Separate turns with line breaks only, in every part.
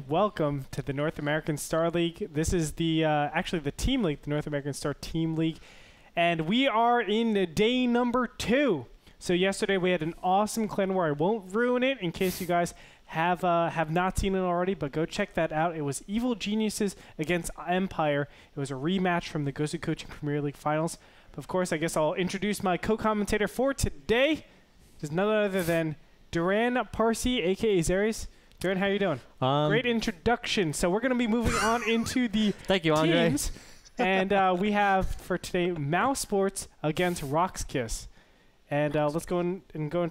and welcome to the North American Star League. This is the actually the Team League, the North American Star Team League, and we are in day number 2. So yesterday we had an awesome clan war. I won't ruin it in case you guys have not seen it already, but go check that out. It was Evil Geniuses against Empire. It was a rematch from the Gosu Coaching Premier League Finals. But of course, I guess I'll introduce my co-commentator for today. There's none other than Duran Parsi, aka Xeris. Duran, how you doing? Great introduction. So we're going to be moving on into the
Thank you, Andre.
teams. And we have for today Mousesports against Rox.Kis. And let's go into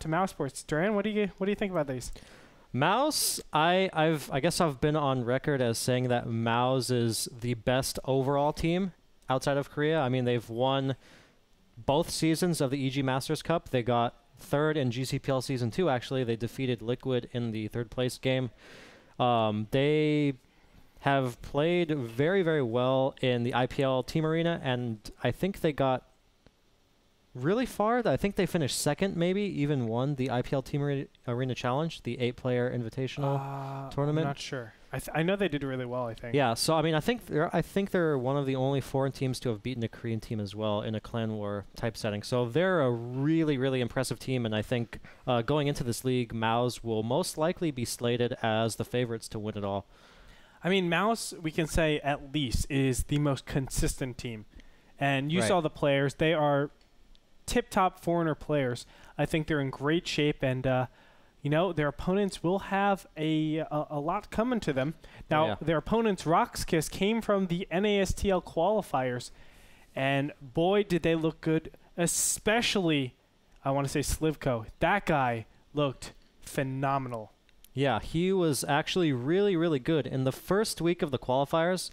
Mousesports. Duran, what do you think about these?
Mouse, I guess I've been on record as saying that Mouse is the best overall team outside of Korea. I mean, they've won both seasons of the EG Masters Cup. They got third in GCPL Season 2, actually. They defeated Liquid in the third place game. They have played very, very well in the IPL Team Arena, and I think they got really far. I think they finished second, maybe even won the IPL Team Arena Challenge, the 8-player invitational tournament.
I'm not sure. I know they did really well, I think.
Yeah, so I mean, I think they're one of the only foreign teams to have beaten a Korean team as well in a clan war type setting. So they're a really, really impressive team, and I think going into this league, Mouse will most likely be slated as the favorites to win it all.
I mean, Mouse, we can say at least, is the most consistent team. And you saw the players. They are tip-top foreigner players. I think they're in great shape, and you know, their opponents will have a lot coming to them. Now, their opponents, Rox.Kis, came from the NASTL qualifiers, and boy, did they look good, especially, I want to say, Slivko. That guy looked phenomenal.
Yeah, he was actually really, really good. In the first week of the qualifiers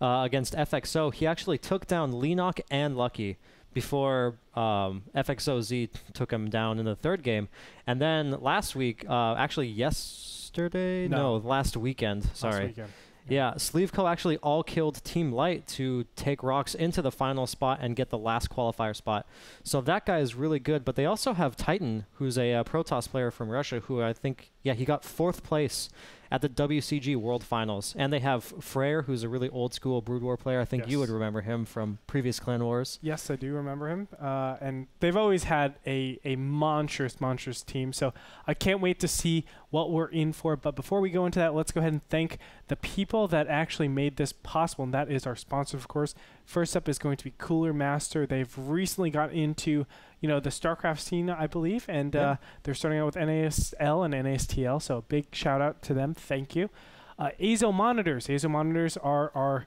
against FXO, he actually took down Lenok and Lucky before FXOZ took him down in the third game. And then last week, actually yesterday? No, last weekend. Sorry.
Last weekend.
Yeah, Slivko actually all-killed Team Light to take Rox into the final spot and get the last qualifier spot. So that guy is really good. But they also have Titan, who's a Protoss player from Russia, who I think, he got 4th place at the WCG World Finals. And they have Freyr, who's a really old-school Brood War player. I think you would remember him from previous Clan Wars. Yes,
I do remember him. And they've always had a monstrous, monstrous team. So I can't wait to see what we're in for. But before we go into that, let's go ahead and thank the people that actually made this possible. And that is our sponsor, of course. First up is going to be Cooler Master. They've recently got into the StarCraft scene, I believe, and they're starting out with NASL and NASTL, so a big shout-out to them. Thank you. AZO monitors. AZO monitors are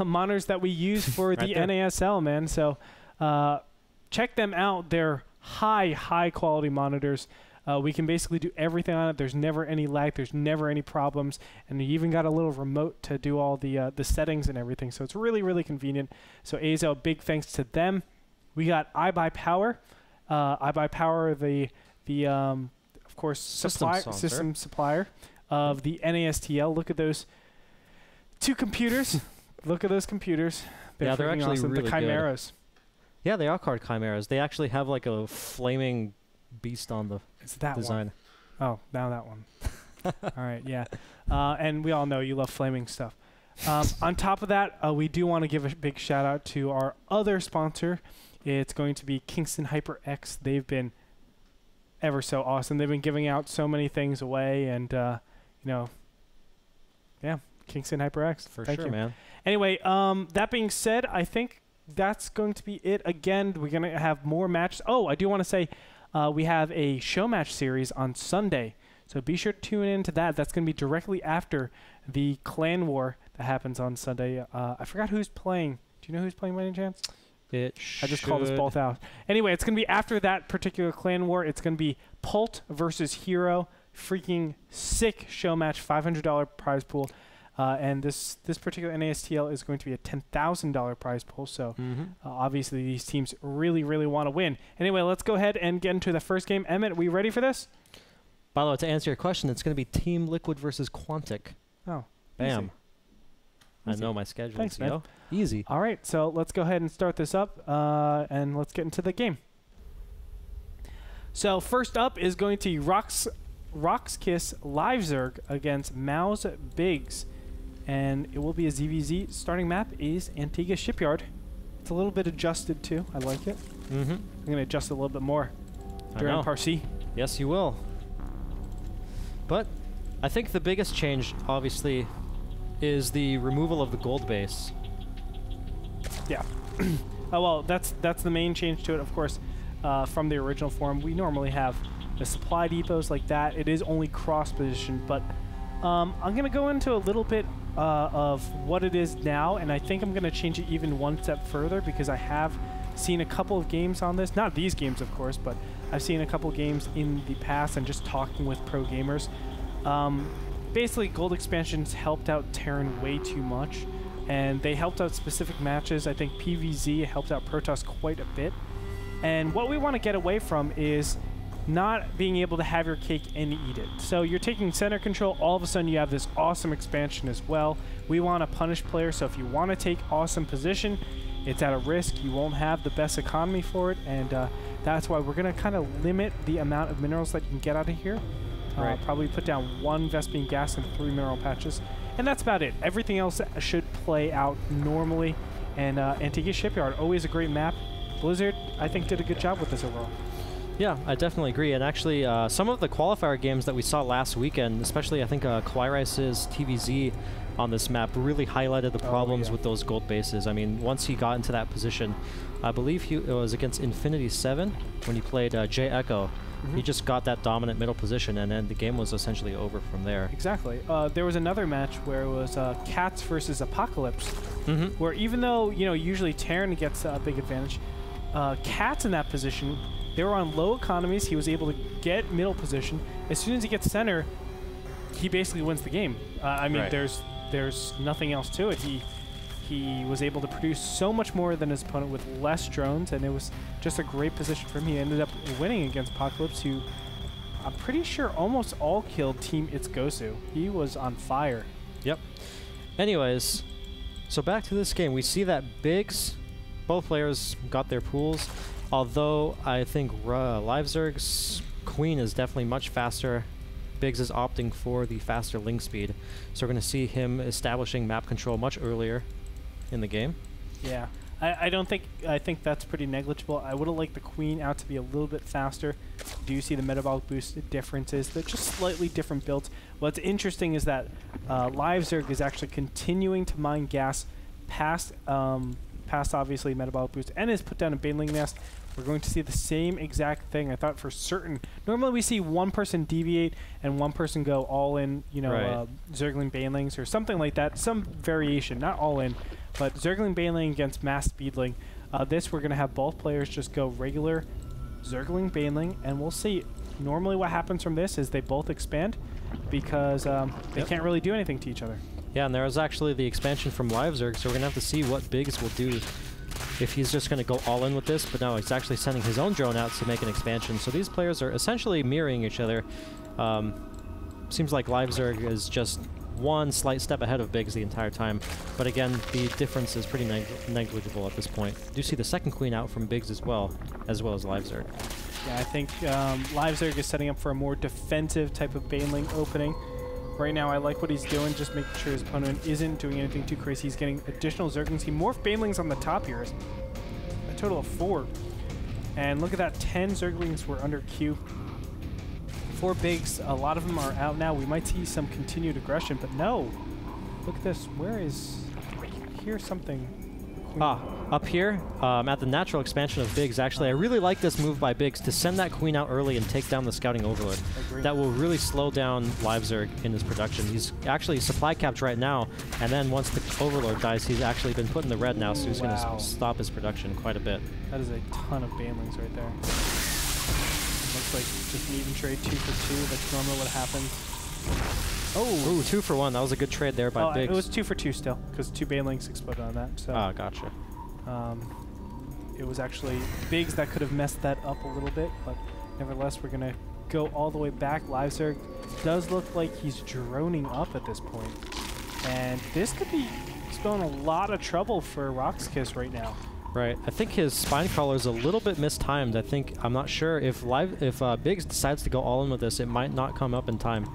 monitors that we use for the NASL, man. So check them out. They're high-quality monitors. We can basically do everything on it. There's never any lag. There's never any problems. And you even got a little remote to do all the settings and everything. So it's really, really convenient. So AZO, big thanks to them. We got iBuyPower. iBuyPower, the of course system supplier of the NASTL. Look at those 2 computers. Look at those computers.
They're actually
awesome.
really
the Chimeras.
Good. Yeah, they are called Chimeras. They actually have like a flaming beast on the design.
One. Oh, now that one. All right, yeah. And we all know you love flaming stuff. On top of that, we do want to give a big shout out to our other sponsor. It's going to be Kingston HyperX. They've been ever so awesome. They've been giving out so many things away, and Kingston HyperX.
Thank you, man.
Anyway, that being said, I think that's going to be it. Again, we're going to have more matches. Oh, I do want to say we have a show match series on Sunday, so be sure to tune in to that. That's going to be directly after the clan war that happens on Sunday. I forgot who's playing. Do you know who's playing by any chance?
I
just called us both out. Anyway, it's going to be after that particular clan war. It's going to be Pult versus Hero. Freaking sick show match, $500 prize pool. And this particular NASTL is going to be a $10,000 prize pool. So obviously these teams really, really want to win. Anyway, let's go ahead and get into the first game. Emmett, are we ready for this?
By the way, to answer your question, it's going to be Team Liquid versus Quantic.
Oh,
bam.
Easy.
I know my schedule.
Thanks, man.
Easy.
All right, so let's go ahead and start this up, and let's get into the game. So first up is going to be Rox.Kis Live Zerg against Mouse Biggs. And it will be a ZVZ. Starting map is Antigua Shipyard. It's a little bit adjusted too. I like it.
Mm-hmm.
I'm going to adjust it a little bit more during Parsi.
Yes, you will. But I think the biggest change, obviously, is the removal of the gold base.
Yeah. Oh, well, that's the main change to it, of course. From the original form, we normally have the supply depots like that. It is only cross-position, but I'm going to go into a little bit of what it is now, and I think I'm going to change it even one step further because I have seen a couple of games on this. Not these games, of course, but I've seen a couple of games in the past and just talking with pro gamers. Basically, gold expansions helped out Terran way too much, and they helped out specific matches. I think PvZ helped out Protoss quite a bit. And what we want to get away from is not being able to have your cake and eat it. So you're taking center control, all of a sudden you have this awesome expansion as well. We want to punish players, so if you want to take awesome position, it's at a risk. You won't have the best economy for it, and that's why we're going to kind of limit the amount of minerals that you can get out of here.
Right.
Probably put down 1 Vespene gas and 3 mineral patches. And that's about it. Everything else should play out normally. And Antigua Shipyard, always a great map. Blizzard, I think, did a good job with this overall.
Yeah, I definitely agree. And actually, some of the qualifier games that we saw last weekend, especially I think Quirice's TVZ on this map, really highlighted the problems with those gold bases. I mean, once he got into that position, I believe it was against Infinity 7 when he played J Echo. He just got that dominant middle position, and then the game was essentially over from there.
Exactly. There was another match where it was Cats versus Apocalypse, where even though, you know, usually Terran gets a big advantage, Cats in that position, they were on low economies. He was able to get middle position. As soon as he gets center, he basically wins the game. I mean, there's nothing else to it. He was able to produce so much more than his opponent with less drones, and it was just a great position for him. He ended up winning against Apocalypse, who I'm pretty sure almost all killed Team It's Gosu. He was on fire.
Yep. Anyways, so back to this game. We see that Biggs, both players got their pools, although I think Live Zerg's Queen is definitely much faster. Biggs is opting for the faster link speed, so we're going to see him establishing map control much earlier in the game.
Yeah, I think that's pretty negligible. I would have liked the Queen out to be a little bit faster. Do you see the metabolic boost differences? They're just slightly different builds. What's interesting is that Live Zerg is actually continuing to mine gas past obviously metabolic boost, and has put down a Baneling nest. We're going to see the same exact thing. I thought for certain. Normally we see one person deviate and one person go all in, you know, Zergling Banelings or something like that. Some variation, not all in, but Zergling Baneling against Mass Speedling. This, we're going to have both players just go regular Zergling Baneling, and we'll see. Normally what happens from this is they both expand because they can't really do anything to each other.
Yeah, and there was actually the expansion from Live Zerg, so we're going to have to see what Biggs will do if he's just going to go all in with this, but now he's actually sending his own drone out to make an expansion. So these players are essentially mirroring each other. Seems like Live Zerg is just one slight step ahead of Biggs the entire time, but again, the difference is pretty negligible at this point. You do see the second Queen out from Biggs as well as Live Zerg.
Yeah, I think Live Zerg is setting up for a more defensive type of Baneling opening. Right now, I like what he's doing, just making sure his opponent isn't doing anything too crazy. He's getting additional Zerglings. He morphed Banelings on the top here. A total of 4. And look at that, 10 Zerglings were under Q. 4 Biggs, a lot of them are out now. We might see some continued aggression, but no. Look at this. Where is... Here's something...
Up here, at the natural expansion of Biggs, actually, I really like this move by Biggs to send that Queen out early and take down the Scouting Overlord. That will really slow down Live Zerg in his production. He's actually supply capped right now, and then once the Overlord dies, he's actually been put in the red now, so he's going to stop his production quite a bit.
That is a ton of Banelings right there. Looks like just an even trade 2 for 2. That's normally what happens. Oh!
Ooh, 2 for 1. That was a good trade there by Biggs.
It was 2 for 2 still, because 2 Banelings exploded on that. So.
Ah, gotcha.
It was actually Biggs that could have messed that up a little bit, but nevertheless, we're going to go all the way back. Live Zerg does look like he's droning up at this point. And this could be spelling a lot of trouble for Rox.Kis right now.
Right. I think his spine crawler is a little bit mistimed. I'm not sure if Biggs decides to go all in with this, it might not come up in time,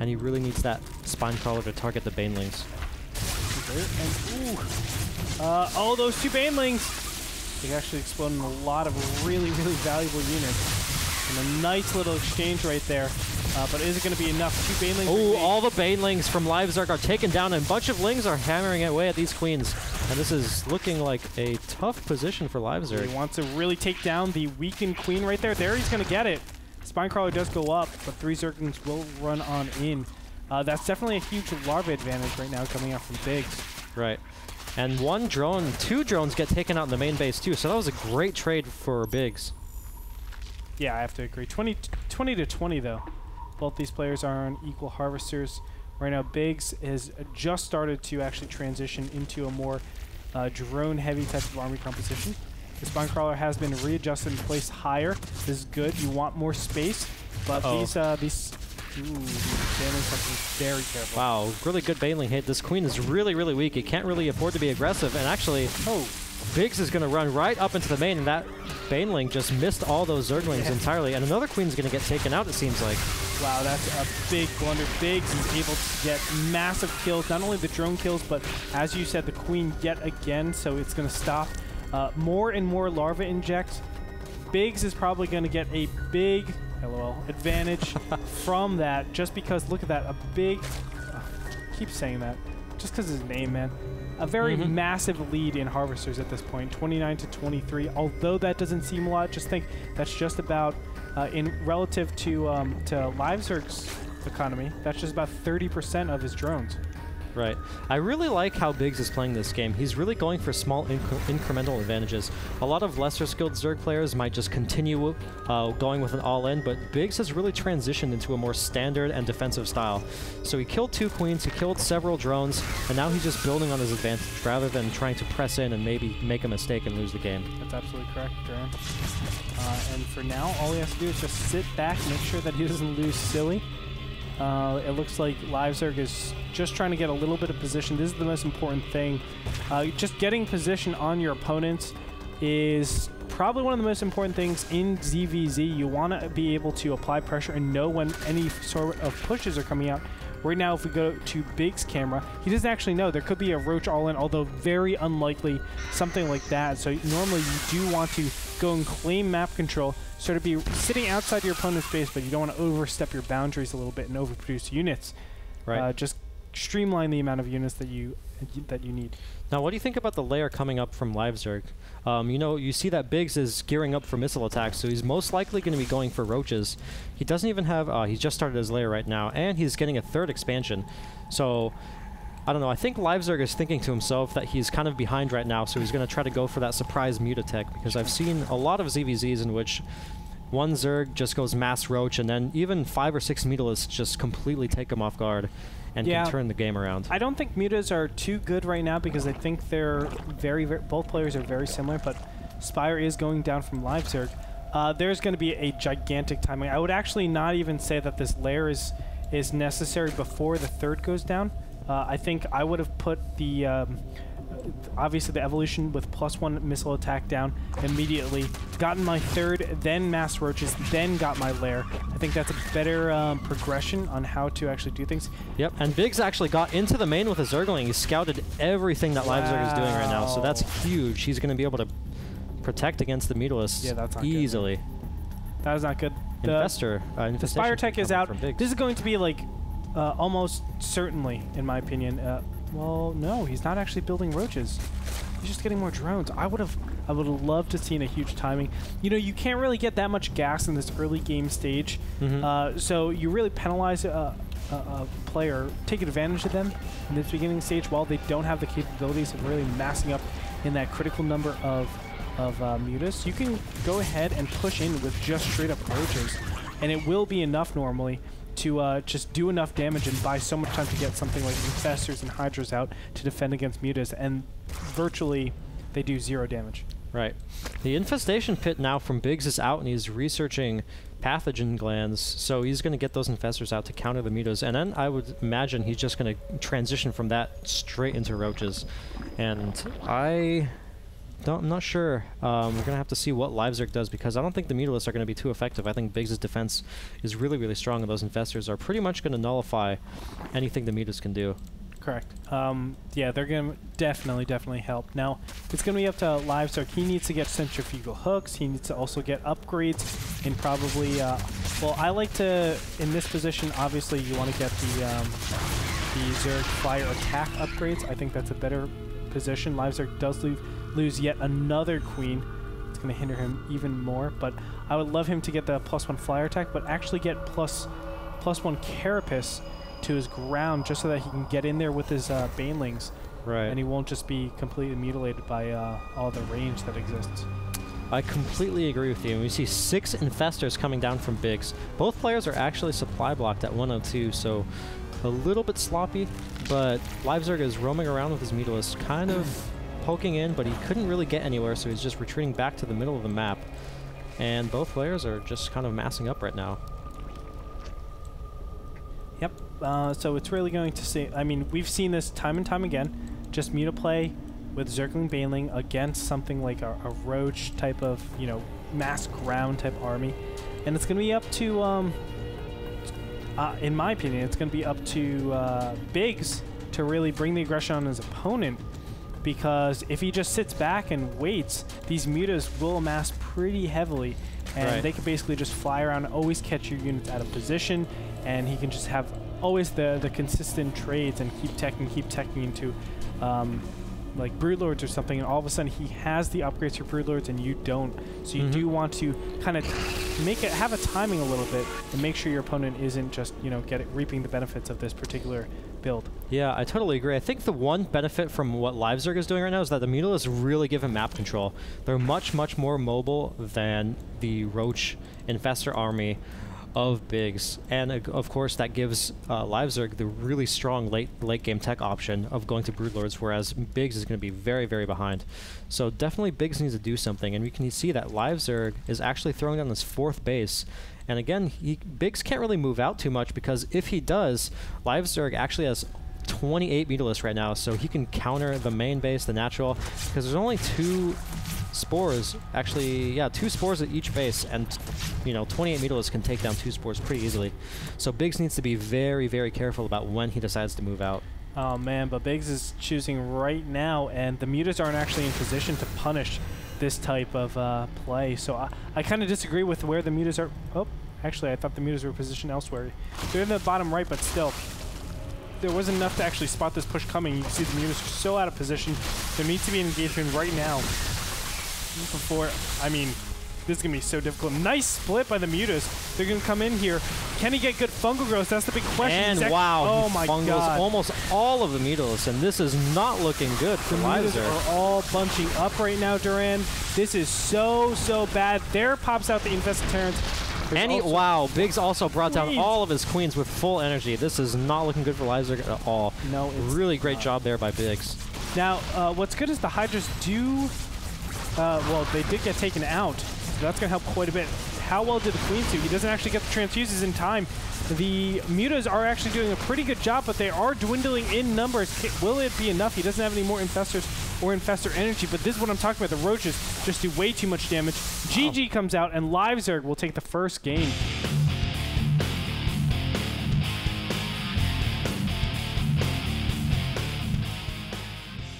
and he really needs that spine crawler to target the banelings.
Oh, those two banelings! They actually explode in a lot of really, really valuable units. And a nice little exchange right there. But is it going to be enough? Two banelings.
Oh, all the banelings from LiveZerg are taken down, and a bunch of lings are hammering away at these queens. And this is looking like a tough position for LiveZerg.
He wants to really take down the weakened queen right there. There, he's going to get it. Spinecrawler does go up, but 3 Zerglings will run on in. That's definitely a huge larva advantage right now coming out from Biggs.
Right. And 2 drones get taken out in the main base too, so that was a great trade for Biggs.
Yeah, I have to agree. 20 to 20 though. Both these players are on equal harvesters. Right now, Biggs has just started to actually transition into a more drone-heavy type of army composition. The Spinecrawler has been readjusted and placed higher. This is good. You want more space, but these banelings have to be very careful.
Wow, really good baneling hit. This queen is really, really weak. It can't really afford to be aggressive, and actually, Biggs is going to run right up into the main, and that baneling just missed all those Zerglings entirely, and another queen's going to get taken out, it seems like.
Wow, that's a big blunder. Biggs is able to get massive kills, not only the drone kills, but as you said, the queen yet again, so it's going to stop. More and more larva inject. Biggs is probably going to get a big advantage from that, just because, look at that, a big, keep saying that, just because his name, man. A very massive lead in harvesters at this point, 29 to 23. Although that doesn't seem a lot, just think that's just about, in relative to LiveZerg's economy, that's just about 30% of his drones.
Right. I really like how Biggs is playing this game. He's really going for small incremental advantages. A lot of lesser skilled Zerg players might just continue going with an all-in, but Biggs has really transitioned into a more standard and defensive style. So he killed 2 queens, he killed several drones, and now he's just building on his advantage rather than trying to press in and maybe make a mistake and lose the game.
That's absolutely correct, Duran. And for now, all he has to do is just sit back, make sure that he doesn't lose silly. It looks like LiveZerg is just trying to get a little bit of position. This is the most important thing. Just getting position on your opponents is probably one of the most important things in ZVZ. You want to be able to apply pressure and know when any sort of pushes are coming out. Right now, if we go to Biggs' camera, he doesn't actually know. There could be a Roach all-in, although very unlikely, something like that. So normally you do want to go and claim map control, sort of be sitting outside your opponent's base, but you don't want to overstep your boundaries a little bit and overproduce units. Right. Just streamline the amount of units that you need.
Now, what do you think about the layer coming up from LiveZerg? You know, you see that Biggs is gearing up for missile attacks, so he's most likely going to be going for roaches. He doesn't even have, he's just started his layer right now, and he's getting a 3rd expansion. So, I don't know, I think LiveZerg is thinking to himself that he's kind of behind right now, so he's going to try to go for that surprise mute attack, because I've seen a lot of ZVZs in which one Zerg just goes mass roach, and then even 5 or 6 mutalists just completely take him off guard and can turn the game around.
I don't think mutas are too good right now because I think they're both players are very similar, but Spire is going down from LiveZerg. There's going to be a gigantic timing. I would actually not even say that this layer is necessary before the 3rd goes down. I think I would have put the obviously the evolution with +1 missile attack down immediately, gotten my 3rd, then mass roaches, then got my lair. I think that's a better progression on how to actually do things.
Yep, and Biggs actually got into the main with a Zergling. He scouted everything that LiveZerg is doing right now, so that's huge. He's going to be able to protect against the mutalists easily.
Good. That is not good.
The
Spire Tech is out. This is going to be like almost certainly, in my opinion, well, no, he's not actually building roaches. He's just getting more drones. I would have loved to seen a huge timing. You know, you can't really get that much gas in this early game stage. So you really penalize a player, take advantage of them in this beginning stage while they don't have the capabilities of really massing up in that critical number of mutas. You can go ahead and push in with just straight up roaches, and it will be enough normally to just do enough damage and buy so much time to get something like Infestors and Hydras out to defend against mutas, and virtually they do 0 damage.
Right. The Infestation Pit now from Biggs is out, and he's researching pathogen glands, so he's going to get those Infestors out to counter the mutas, and then I would imagine he's just going to transition from that straight into roaches. And I I'm not sure. We're going to have to see what LiveZerg does, because I don't think the Mutalisks are going to be too effective. I think Biggs' defense is really, really strong, and those Infestors are pretty much going to nullify anything the Mutas can do.
Correct. Yeah, they're going to definitely help. Now, it's going to be up to LiveZerg. He needs to get centrifugal hooks. He needs to also get upgrades in probably... well, I like to... In this position, obviously, you want to get the Zerg fire attack upgrades. I think that's a better position. LiveZerg does lose yet another queen. It's going to hinder him even more, but I would love him to get the +1 flyer attack, but actually get +1 carapace to his ground, just so that he can get in there with his banelings,
right?
And he won't just be completely mutilated by all the range that exists.
I completely agree with you. And we see 6 Infestors coming down from Biggs. Both players are actually supply blocked at 102, so a little bit sloppy, but LiveZerg is roaming around with his Mutalisks, kind of poking in, but he couldn't really get anywhere, so he's just retreating back to the middle of the map. And both players are just kind of massing up right now.
Yep. So it's really going to see... I mean, we've seen this time and time again. Just Mutaplay with Zergling Baneling against something like a Roach type of, you know, mass ground type army. And it's going to be up to... in my opinion, it's going to be up to Biggs to really bring the aggression on his opponent, because if he just sits back and waits, these mutas will amass pretty heavily, and they can basically just fly around, always catch your units out of position, and he can just have always the consistent trades and keep teching into like Broodlords or something, and all of a sudden he has the upgrades for Broodlords and you don't. So you do want to kind of have a timing a little bit and make sure your opponent isn't just, you know, reaping the benefits of this particular build.
Yeah, I totally agree. I think the one benefit from what LiveZerg is doing right now is that the Mutalisks really give him map control. They're much, much more mobile than the Roach Infestor army of Biggs, and of course that gives LiveZerg the really strong late game tech option of going to Broodlords, whereas Biggs is going to be very, very behind. So definitely Biggs needs to do something, and we can see that LiveZerg is actually throwing down this 4th base. And again, Biggs can't really move out too much, because if he does, LiveZerg actually has 28 Mutalisks right now, so he can counter the main base, the natural, because there's only 2 spores, actually, yeah, 2 spores at each base, and, you know, 28 Mutalisks can take down 2 spores pretty easily. So Biggs needs to be very, very careful about when he decides to move out.
Oh man, but Biggs is choosing right now, and the Mutas aren't actually in position to punish this type of play. So I kind of disagree with where the Mutas are. Oh, actually, I thought the Mutas were positioned elsewhere. They're in the bottom right, but still, there wasn't enough to actually spot this push coming. You can see the Mutas are so out of position. There needs to be an engagement right now. Before, I mean, this is going to be so difficult. Nice split by the Mutas. They're going to come in here. Can he get good fungal growth? That's the big question.
And wow,
oh my god,
almost all of the Mutalisks, and this is not looking good for LiveZerg.
The Mutas are all bunching up right now, Duran. This is so bad. There pops out the Infested Terrans.
And wow, Biggs also brought down all of his queens with full energy. This is not looking good for LiveZerg at all.
No, it's
really great job there by Biggs.
Now, what's good is the Hydras do... well, they did get taken out, so that's going to help quite a bit. How well did the Queens do? He doesn't actually get the transfuses in time. The Mutas are actually doing a pretty good job, but they are dwindling in numbers. Will it be enough? He doesn't have any more Infestors or Infestor energy, but this is what I'm talking about. The Roaches just do way too much damage. GG comes out, and LiveZerg will take the first game.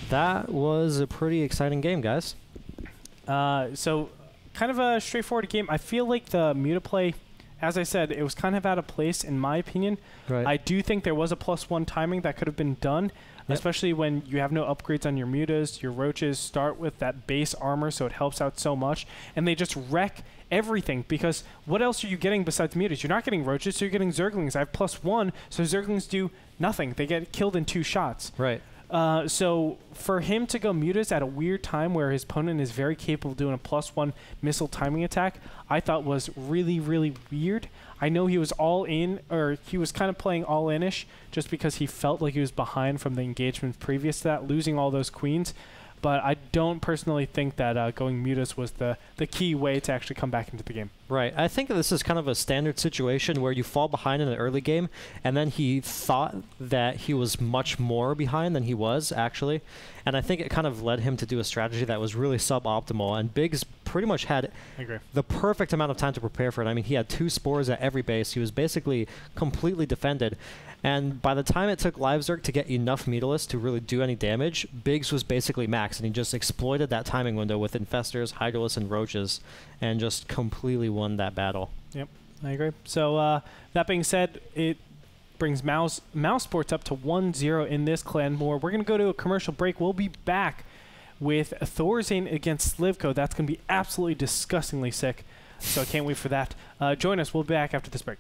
That was a pretty exciting game, guys.
So kind of a straightforward game. I feel like the Mutaplay, as I said, it was kind of out of place in my opinion.
Right.
I do think there was a +1 timing that could have been done, especially when you have no upgrades on your Mutas. Your Roaches start with that base armor, so it helps out so much. And they just wreck everything, because what else are you getting besides Mutas? You're not getting Roaches, so you're getting Zerglings. I have +1, so Zerglings do nothing. They get killed in 2 shots.
Right.
So for him to go Mutas at a weird time where his opponent is very capable of doing a +1 missile timing attack, I thought was really, really weird. I know he was all in, or he was kind of playing all in-ish just because he felt like he was behind from the engagements previous to that, losing all those queens. but I don't personally think that going Mutas was the key way to actually come back into the game.
Right. I think this is kind of a standard situation where you fall behind in the early game, and then he thought that he was much more behind than he was, actually. And I think it kind of led him to do a strategy that was really suboptimal, and Biggs pretty much had the perfect amount of time to prepare for it. I mean, he had 2 spores at every base. He was basically completely defended. And by the time it took LiveZerg to get enough Mutalisk to really do any damage, Biggs was basically maxed, and he just exploited that timing window with Infestors, Hydralisks, and Roaches, and just completely won that battle.
Yep, I agree. So that being said, it brings Mousesports up to 1-0 in this clan war. We're going to go to a commercial break. We'll be back with Thorazane against Slivko. That's going to be absolutely disgustingly sick, so I can't wait for that. Join us. We'll be back after this break.